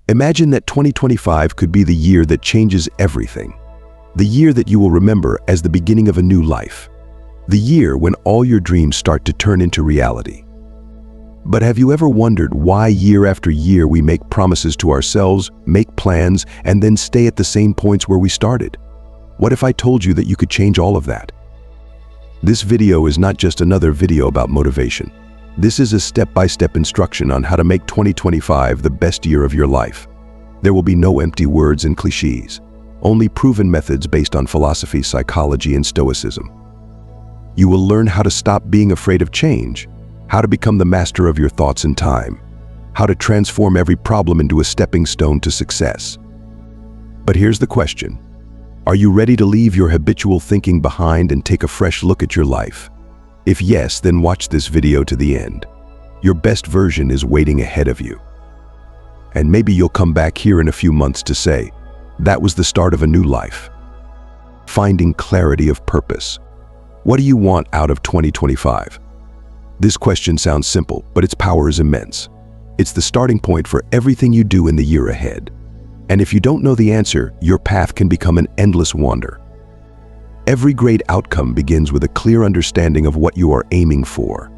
Imagine that 2025 could be the year that changes everything. The year that you will remember as the beginning of a new life. The year when all your dreams start to turn into reality. But have you ever wondered why year after year we make promises to ourselves, make plans, and then stay at the same points where we started? What if I told you that you could change all of that? This video is not just another video about motivation. This is a step-by-step instruction on how to make 2025 the best year of your life. There will be no empty words and cliches, only proven methods based on philosophy, psychology, and stoicism. You will learn how to stop being afraid of change, how to become the master of your thoughts and time, how to transform every problem into a stepping stone to success. But here's the question. Are you ready to leave your habitual thinking behind and take a fresh look at your life? If yes, then watch this video to the end. Your best version is waiting ahead of you. And maybe you'll come back here in a few months to say, that was the start of a new life. Finding clarity of purpose. What do you want out of 2025? This question sounds simple, but its power is immense. It's the starting point for everything you do in the year ahead. And if you don't know the answer, your path can become an endless wander. Every great outcome begins with a clear understanding of what you are aiming for.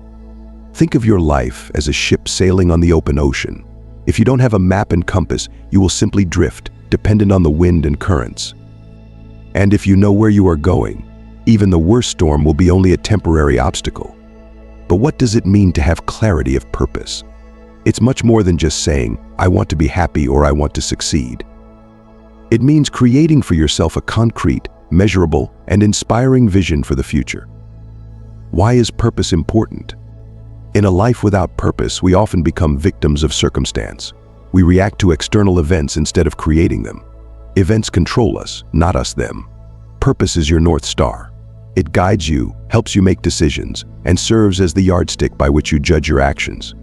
Think of your life as a ship sailing on the open ocean. If you don't have a map and compass, you will simply drift, dependent on the wind and currents. And if you know where you are going, even the worst storm will be only a temporary obstacle. But what does it mean to have clarity of purpose? It's much more than just saying, I want to be happy or I want to succeed. It means creating for yourself a concrete, measurable, and inspiring vision for the future. Why is purpose important? In a life without purpose, we often become victims of circumstance. We react to external events instead of creating them. Events control us, not us them. Purpose is your North Star. It guides you, helps you make decisions, and serves as the yardstick by which you judge your actions.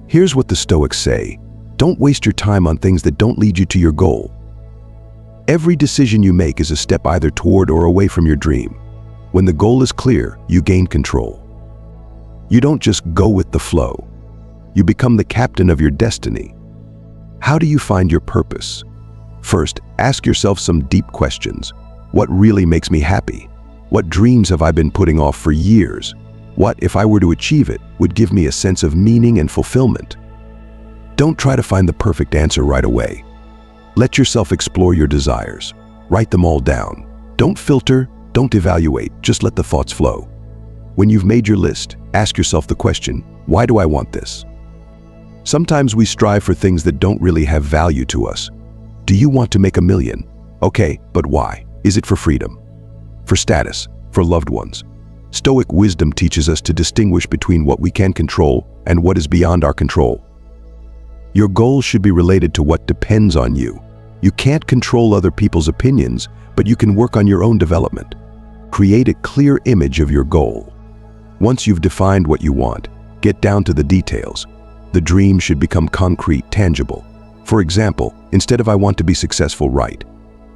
Here's what the Stoics say: don't waste your time on things that don't lead you to your goal. Every decision you make is a step either toward or away from your dream. When the goal is clear, you gain control. You don't just go with the flow. You become the captain of your destiny. How do you find your purpose? First, ask yourself some deep questions. What really makes me happy? What dreams have I been putting off for years? What, if I were to achieve it, would give me a sense of meaning and fulfillment? Don't try to find the perfect answer right away. Let yourself explore your desires. Write them all down. Don't filter, don't evaluate, just let the thoughts flow. When you've made your list, ask yourself the question, why do I want this? Sometimes we strive for things that don't really have value to us. Do you want to make $1 million? Okay, but why? Is it for freedom? For status? For loved ones? Stoic wisdom teaches us to distinguish between what we can control and what is beyond our control. Your goals should be related to what depends on you. You can't control other people's opinions, but you can work on your own development. Create a clear image of your goal. Once you've defined what you want, get down to the details. The dream should become concrete, tangible. For example, instead of I want to be successful, write,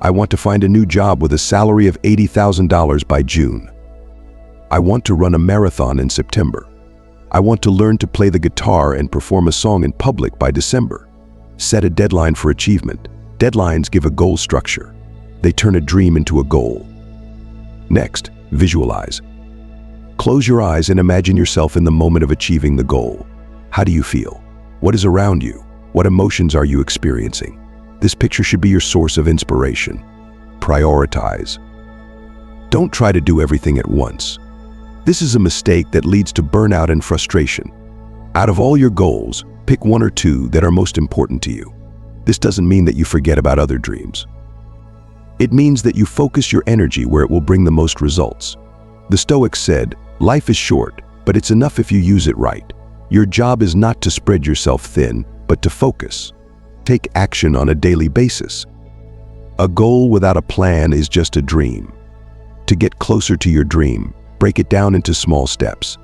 I want to find a new job with a salary of $80,000 by June. I want to run a marathon in September. I want to learn to play the guitar and perform a song in public by December. Set a deadline for achievement. Deadlines give a goal structure. They turn a dream into a goal. Next, visualize. Close your eyes and imagine yourself in the moment of achieving the goal. How do you feel? What is around you? What emotions are you experiencing? This picture should be your source of inspiration. Prioritize. Don't try to do everything at once. This is a mistake that leads to burnout and frustration. Out of all your goals, pick one or two that are most important to you. This doesn't mean that you forget about other dreams. It means that you focus your energy where it will bring the most results. The Stoics said, life is short, but it's enough if you use it right. Your job is not to spread yourself thin, but to focus. Take action on a daily basis. A goal without a plan is just a dream. To get closer to your dream, break it down into small steps.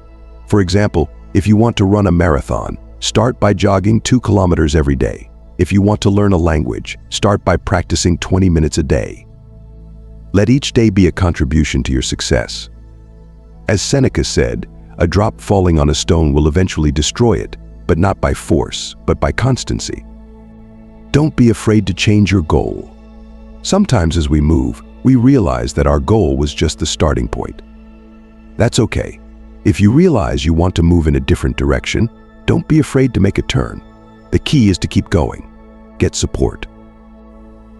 For example, if you want to run a marathon, start by jogging 2 kilometers every day. If you want to learn a language, start by practicing 20 minutes a day. Let each day be a contribution to your success. As Seneca said, a drop falling on a stone will eventually destroy it, but not by force, but by constancy. Don't be afraid to change your goal. Sometimes as we move, we realize that our goal was just the starting point. That's okay. If you realize you want to move in a different direction, don't be afraid to make a turn. The key is to keep going. Get support.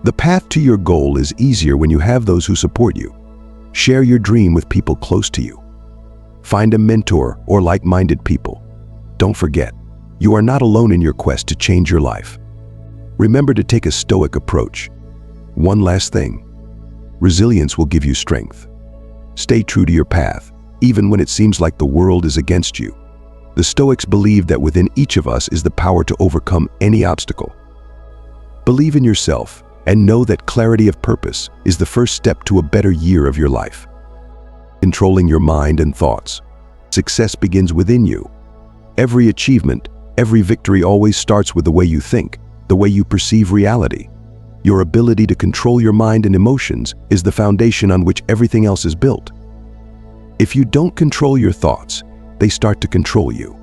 The path to your goal is easier when you have those who support you. Share your dream with people close to you. Find a mentor or like-minded people. Don't forget, you are not alone in your quest to change your life. Remember to take a stoic approach. One last thing. Resilience will give you strength. Stay true to your path, even when it seems like the world is against you. The Stoics believe that within each of us is the power to overcome any obstacle. Believe in yourself and know that clarity of purpose is the first step to a better year of your life. Controlling your mind and thoughts. Success begins within you. Every achievement, every victory always starts with the way you think, the way you perceive reality. Your ability to control your mind and emotions is the foundation on which everything else is built. If you don't control your thoughts, they start to control you.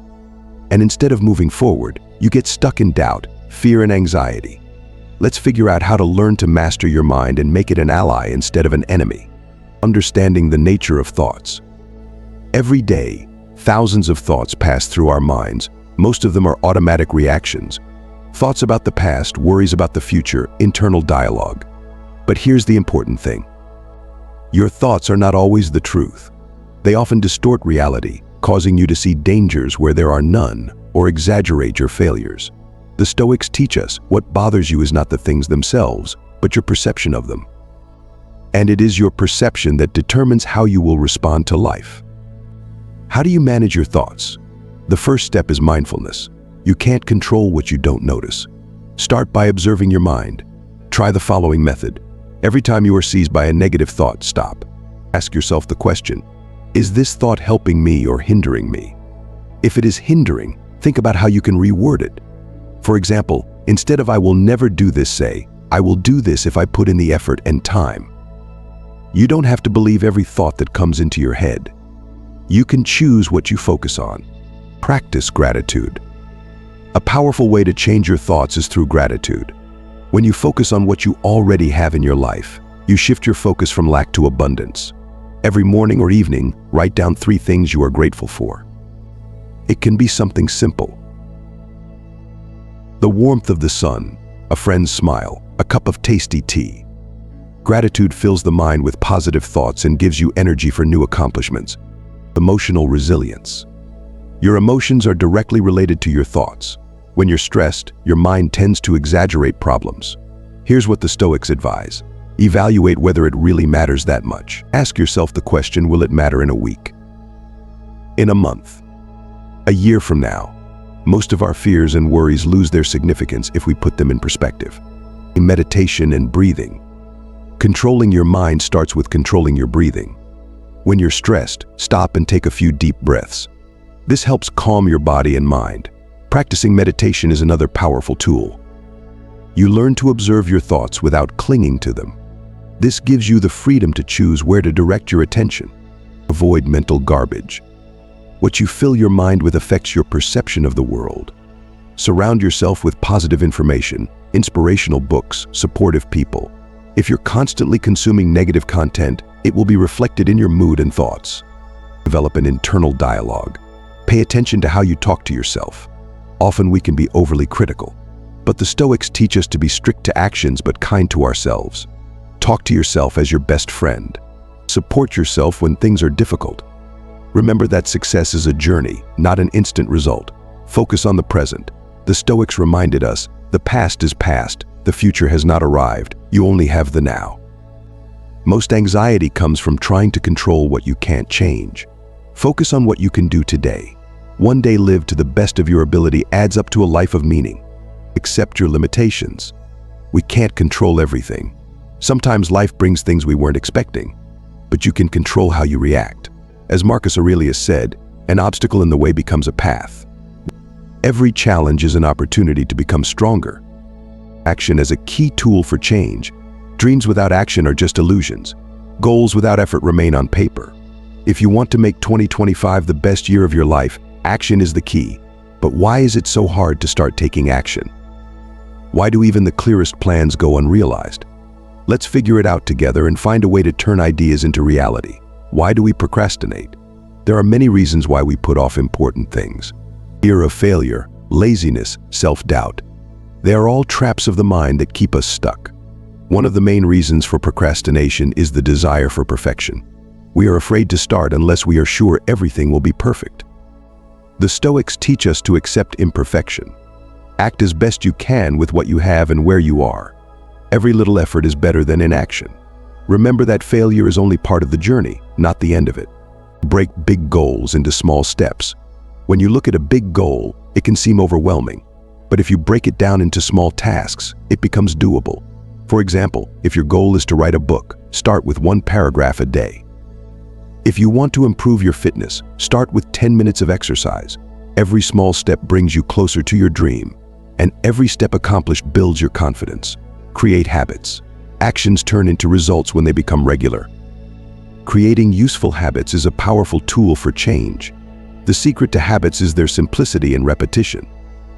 And instead of moving forward, you get stuck in doubt, fear, and anxiety. Let's figure out how to learn to master your mind and make it an ally instead of an enemy. Understanding the nature of thoughts. Every day, thousands of thoughts pass through our minds. Most of them are automatic reactions. Thoughts about the past, worries about the future, internal dialogue. But here's the important thing. Your thoughts are not always the truth. They often distort reality, causing you to see dangers where there are none, or exaggerate your failures. The Stoics teach us what bothers you is not the things themselves, but your perception of them. And it is your perception that determines how you will respond to life. How do you manage your thoughts? The first step is mindfulness. You can't control what you don't notice. Start by observing your mind. Try the following method. Every time you are seized by a negative thought, stop. Ask yourself the question, is this thought helping me or hindering me? If it is hindering, think about how you can reword it. For example, instead of "I will never do this," say, "I will do this if I put in the effort and time." You don't have to believe every thought that comes into your head. You can choose what you focus on. Practice gratitude. A powerful way to change your thoughts is through gratitude. When you focus on what you already have in your life, you shift your focus from lack to abundance. Every morning or evening, write down 3 things you are grateful for. It can be something simple. The warmth of the sun, a friend's smile, a cup of tasty tea. Gratitude fills the mind with positive thoughts and gives you energy for new accomplishments. Emotional resilience. Your emotions are directly related to your thoughts. When you're stressed, your mind tends to exaggerate problems. Here's what the Stoics advise. Evaluate whether it really matters that much. Ask yourself the question, will it matter in a week? In a month? A year from now? Most of our fears and worries lose their significance if we put them in perspective. Meditation and breathing. Controlling your mind starts with controlling your breathing. When you're stressed, stop and take a few deep breaths. This helps calm your body and mind. Practicing meditation is another powerful tool. You learn to observe your thoughts without clinging to them. This gives you the freedom to choose where to direct your attention. Avoid mental garbage. What you fill your mind with affects your perception of the world. Surround yourself with positive information, inspirational books, supportive people. If you're constantly consuming negative content, it will be reflected in your mood and thoughts. Develop an internal dialogue. Pay attention to how you talk to yourself. Often we can be overly critical, but the Stoics teach us to be strict to actions but kind to ourselves. Talk to yourself as your best friend. Support yourself when things are difficult. Remember that success is a journey, not an instant result. Focus on the present. The Stoics reminded us, the past is past, the future has not arrived, you only have the now. Most anxiety comes from trying to control what you can't change. Focus on what you can do today. One day lived to the best of your ability adds up to a life of meaning. Accept your limitations. We can't control everything. Sometimes life brings things we weren't expecting, but you can control how you react. As Marcus Aurelius said, an obstacle in the way becomes a path. Every challenge is an opportunity to become stronger. Action is a key tool for change. Dreams without action are just illusions. Goals without effort remain on paper. If you want to make 2025 the best year of your life, action is the key. But why is it so hard to start taking action? Why do even the clearest plans go unrealized? Let's figure it out together and find a way to turn ideas into reality. Why do we procrastinate? There are many reasons why we put off important things. Fear of failure, laziness, self-doubt. They are all traps of the mind that keep us stuck. One of the main reasons for procrastination is the desire for perfection. We are afraid to start unless we are sure everything will be perfect. The Stoics teach us to accept imperfection. Act as best you can with what you have and where you are. Every little effort is better than inaction. Remember that failure is only part of the journey, not the end of it. Break big goals into small steps. When you look at a big goal, it can seem overwhelming. But if you break it down into small tasks, it becomes doable. For example, if your goal is to write a book, start with 1 paragraph a day. If you want to improve your fitness, start with 10 minutes of exercise. Every small step brings you closer to your dream, and every step accomplished builds your confidence. Create habits. Actions turn into results when they become regular. Creating useful habits is a powerful tool for change. The secret to habits is their simplicity and repetition.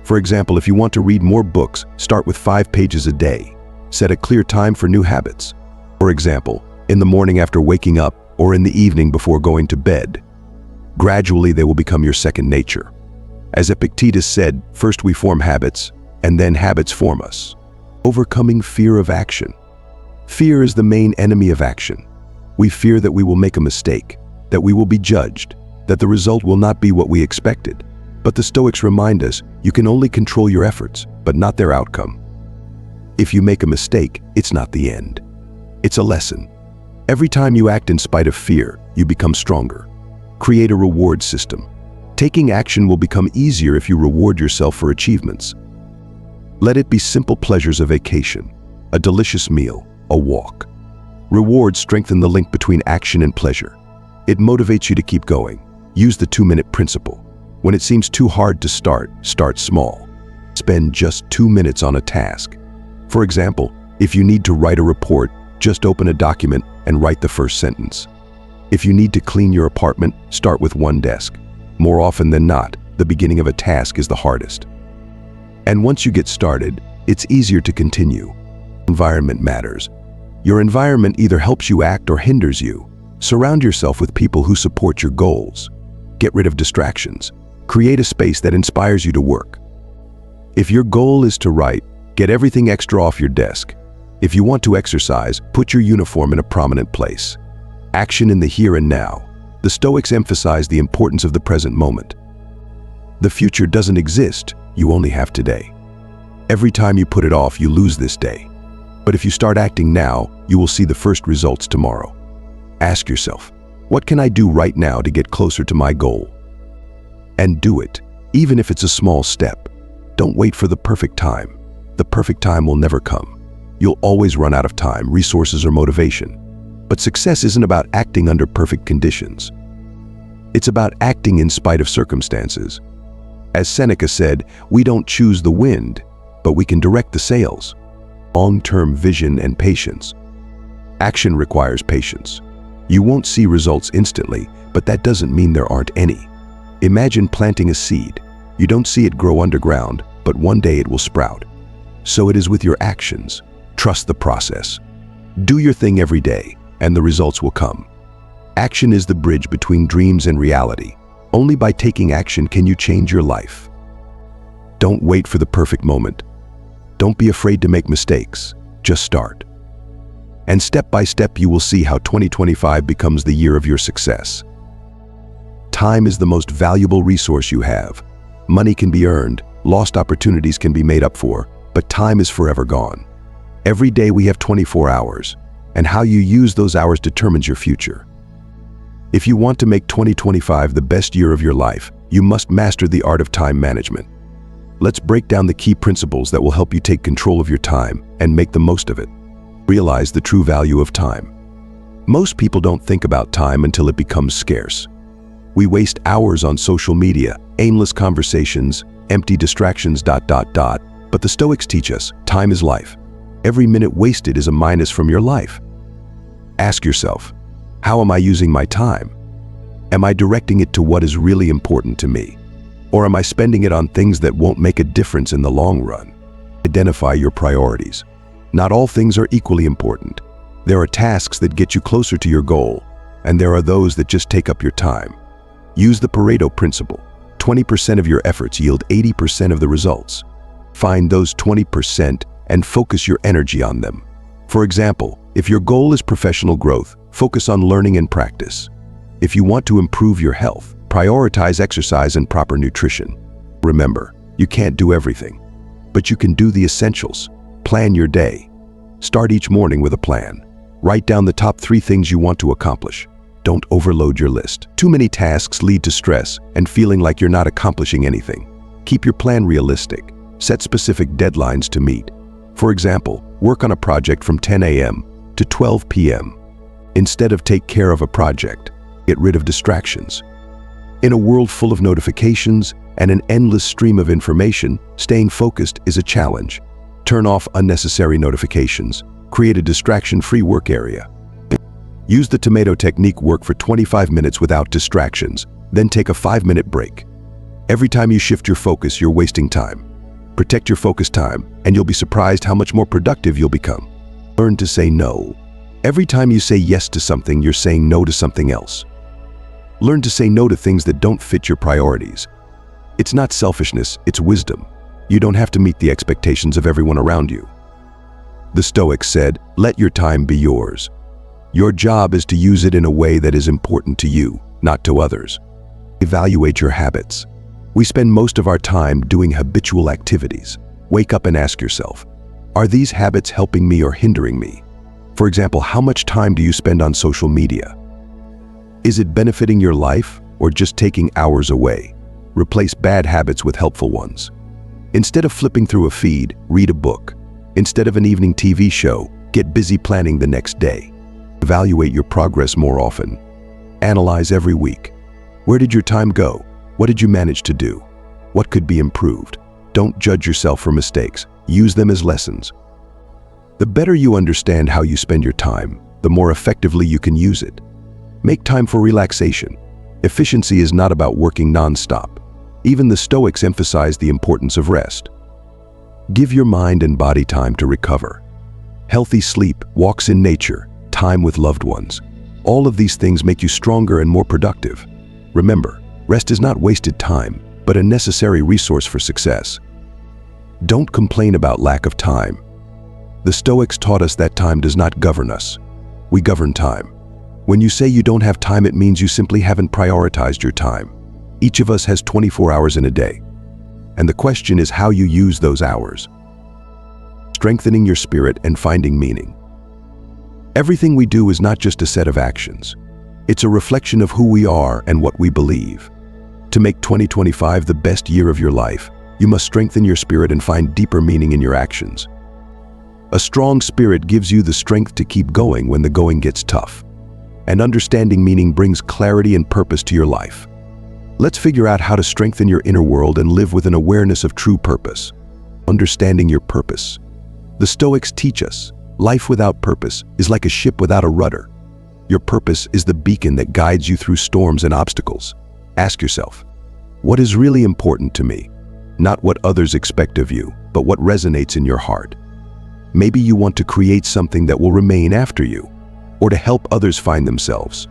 For example, if you want to read more books, start with 5 pages a day. Set a clear time for new habits. For example, in the morning after waking up or in the evening before going to bed. Gradually, they will become your second nature. As Epictetus said, first we form habits, and then habits form us. Overcoming fear of action. Fear is the main enemy of action. We fear that we will make a mistake, that we will be judged, that the result will not be what we expected. But the Stoics remind us, you can only control your efforts, but not their outcome. If you make a mistake, it's not the end. It's a lesson. Every time you act in spite of fear, you become stronger. Create a reward system. Taking action will become easier if you reward yourself for achievements. Let it be simple pleasures: a vacation, a delicious meal, a walk. Rewards strengthen the link between action and pleasure. It motivates you to keep going. Use the 2-minute principle. When it seems too hard to start, start small. Spend just 2 minutes on a task. For example, if you need to write a report, just open a document and write the first sentence. If you need to clean your apartment, start with 1 desk. More often than not, the beginning of a task is the hardest. And once you get started, it's easier to continue. Environment matters. Your environment either helps you act or hinders you. Surround yourself with people who support your goals. Get rid of distractions. Create a space that inspires you to work. If your goal is to write, get everything extra off your desk. If you want to exercise, put your uniform in a prominent place. Action in the here and now. The Stoics emphasize the importance of the present moment. The future doesn't exist, you only have today. Every time you put it off, you lose this day. But if you start acting now, you will see the first results tomorrow. Ask yourself, what can I do right now to get closer to my goal? And do it, even if it's a small step. Don't wait for the perfect time. The perfect time will never come. You'll always run out of time, resources, or motivation. But success isn't about acting under perfect conditions. It's about acting in spite of circumstances. As Seneca said, we don't choose the wind, but we can direct the sails. Long-term vision and patience. Action requires patience. You won't see results instantly, but that doesn't mean there aren't any. Imagine planting a seed. You don't see it grow underground, but one day it will sprout. So it is with your actions. Trust the process. Do your thing every day, and the results will come. Action is the bridge between dreams and reality. Only by taking action can you change your life. Don't wait for the perfect moment. Don't be afraid to make mistakes. Just start. And step by step, you will see how 2025 becomes the year of your success. Time is the most valuable resource you have. Money can be earned, lost opportunities can be made up for, but time is forever gone. Every day we have 24 hours, and how you use those hours determines your future. If you want to make 2025 the best year of your life, you must master the art of time management. Let's break down the key principles that will help you take control of your time and make the most of it. Realize the true value of time. Most people don't think about time until it becomes scarce. We waste hours on social media, aimless conversations, empty distractions, but the Stoics teach us, time is life. Every minute wasted is a minus from your life. Ask yourself, how am I using my time? Am I directing it to what is really important to me? Or am I spending it on things that won't make a difference in the long run? Identify your priorities. Not all things are equally important. There are tasks that get you closer to your goal, and there are those that just take up your time. Use the Pareto principle. 20% of your efforts yield 80% of the results. Find those 20% and focus your energy on them. For example, if your goal is professional growth, focus on learning and practice. If you want to improve your health, prioritize exercise and proper nutrition. Remember, you can't do everything, but you can do the essentials. Plan your day. Start each morning with a plan. Write down the top 3 things you want to accomplish. Don't overload your list. Too many tasks lead to stress and feeling like you're not accomplishing anything. Keep your plan realistic. Set specific deadlines to meet. For example, work on a project from 10 a.m. to 12 p.m. Instead of take care of a project, get rid of distractions. In a world full of notifications and an endless stream of information, staying focused is a challenge. Turn off unnecessary notifications. Create a distraction-free work area. Use the tomato technique. Work for 25 minutes without distractions, then take a 5-minute break. Every time you shift your focus, you're wasting time. Protect your focus time, and you'll be surprised how much more productive you'll become. Learn to say no. Every time you say yes to something, you're saying no to something else. Learn to say no to things that don't fit your priorities. It's not selfishness, it's wisdom. You don't have to meet the expectations of everyone around you. The Stoics said, "Let your time be yours." Your job is to use it in a way that is important to you, not to others. Evaluate your habits. We spend most of our time doing habitual activities. Wake up and ask yourself, are these habits helping me or hindering me? For example, how much time do you spend on social media? Is it benefiting your life or just taking hours away? Replace bad habits with helpful ones. Instead of flipping through a feed, read a book. Instead of an evening TV show, get busy planning the next day. Evaluate your progress more often. Analyze every week. Where did your time go? What did you manage to do? What could be improved? Don't judge yourself for mistakes. Use them as lessons. The better you understand how you spend your time, the more effectively you can use it. Make time for relaxation. Efficiency is not about working non-stop. Even the Stoics emphasize the importance of rest. Give your mind and body time to recover. Healthy sleep, walks in nature, time with loved ones. All of these things make you stronger and more productive. Remember, rest is not wasted time, but a necessary resource for success. Don't complain about lack of time. The Stoics taught us that time does not govern us. We govern time. When you say you don't have time, it means you simply haven't prioritized your time. Each of us has 24 hours in a day. And the question is how you use those hours. Strengthening your spirit and finding meaning. Everything we do is not just a set of actions. It's a reflection of who we are and what we believe. To make 2025 the best year of your life, you must strengthen your spirit and find deeper meaning in your actions. A strong spirit gives you the strength to keep going when the going gets tough. And understanding meaning brings clarity and purpose to your life. Let's figure out how to strengthen your inner world and live with an awareness of true purpose. Understanding your purpose. The Stoics teach us, life without purpose is like a ship without a rudder. Your purpose is the beacon that guides you through storms and obstacles. Ask yourself, what is really important to me? Not what others expect of you, but what resonates in your heart. Maybe you want to create something that will remain after you, or to help others find themselves,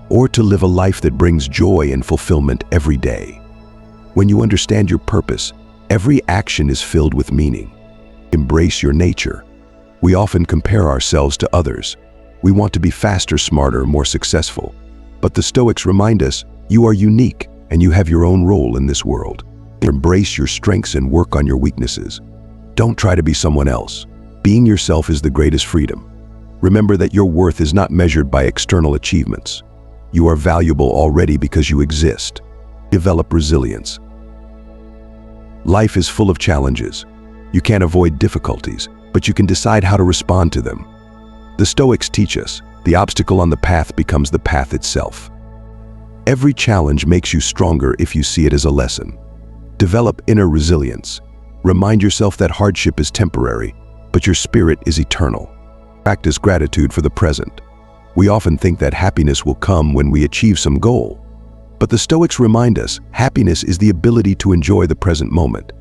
or to live a life that brings joy and fulfillment every day. When you understand your purpose, every action is filled with meaning. Embrace your nature. We often compare ourselves to others. We want to be faster, smarter, more successful. But the Stoics remind us, you are unique and you have your own role in this world. Embrace your strengths and work on your weaknesses. Don't try to be someone else. Being yourself is the greatest freedom. Remember that your worth is not measured by external achievements. You are valuable already because you exist. Develop resilience. Life is full of challenges. You can't avoid difficulties, but you can decide how to respond to them. The Stoics teach us, the obstacle on the path becomes the path itself. Every challenge makes you stronger if you see it as a lesson. Develop inner resilience. Remind yourself that hardship is temporary, but your spirit is eternal. Practice gratitude for the present. We often think that happiness will come when we achieve some goal. But the Stoics remind us, happiness is the ability to enjoy the present moment.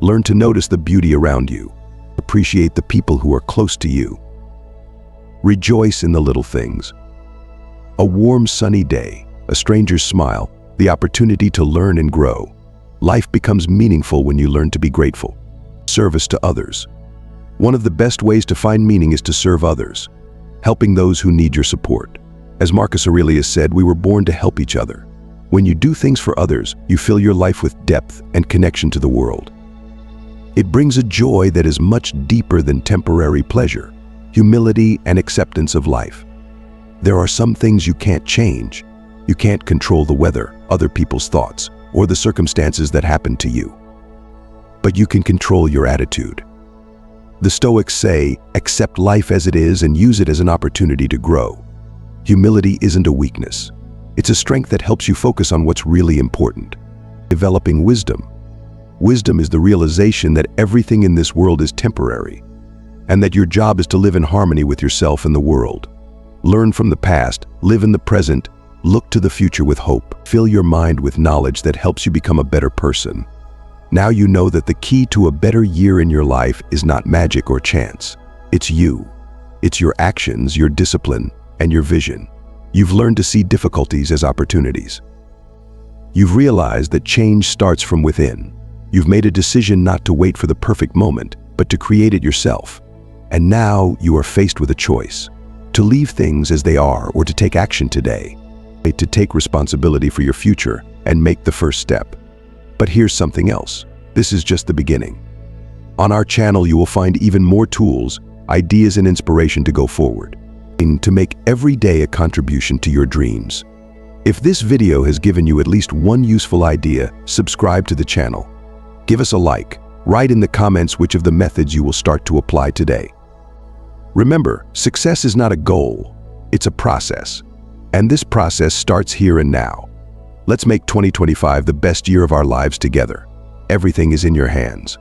Learn to notice the beauty around you. Appreciate the people who are close to you. Rejoice in the little things. A warm, sunny day, a stranger's smile, the opportunity to learn and grow. Life becomes meaningful when you learn to be grateful. Service to others. One of the best ways to find meaning is to serve others, helping those who need your support. As Marcus Aurelius said, we were born to help each other. When you do things for others, you fill your life with depth and connection to the world. It brings a joy that is much deeper than temporary pleasure, humility and acceptance of life. There are some things you can't change. You can't control the weather, other people's thoughts, or the circumstances that happen to you. But you can control your attitude. The Stoics say, accept life as it is and use it as an opportunity to grow. Humility isn't a weakness. It's a strength that helps you focus on what's really important. Developing wisdom. Wisdom is the realization that everything in this world is temporary, and that your job is to live in harmony with yourself and the world. Learn from the past, live in the present, look to the future with hope. Fill your mind with knowledge that helps you become a better person. Now you know that the key to a better year in your life is not magic or chance. It's you. It's your actions, your discipline, and your vision. You've learned to see difficulties as opportunities. You've realized that change starts from within. You've made a decision not to wait for the perfect moment, but to create it yourself. And now you are faced with a choice: to leave things as they are or to take action today, to take responsibility for your future and make the first step. But here's something else. This is just the beginning. On our channel, you will find even more tools, ideas, and inspiration to go forward, and to make every day a contribution to your dreams. If this video has given you at least one useful idea, subscribe to the channel. Give us a like. Write in the comments which of the methods you will start to apply today. Remember, success is not a goal, it's a process. And this process starts here and now. Let's make 2025 the best year of our lives together. Everything is in your hands.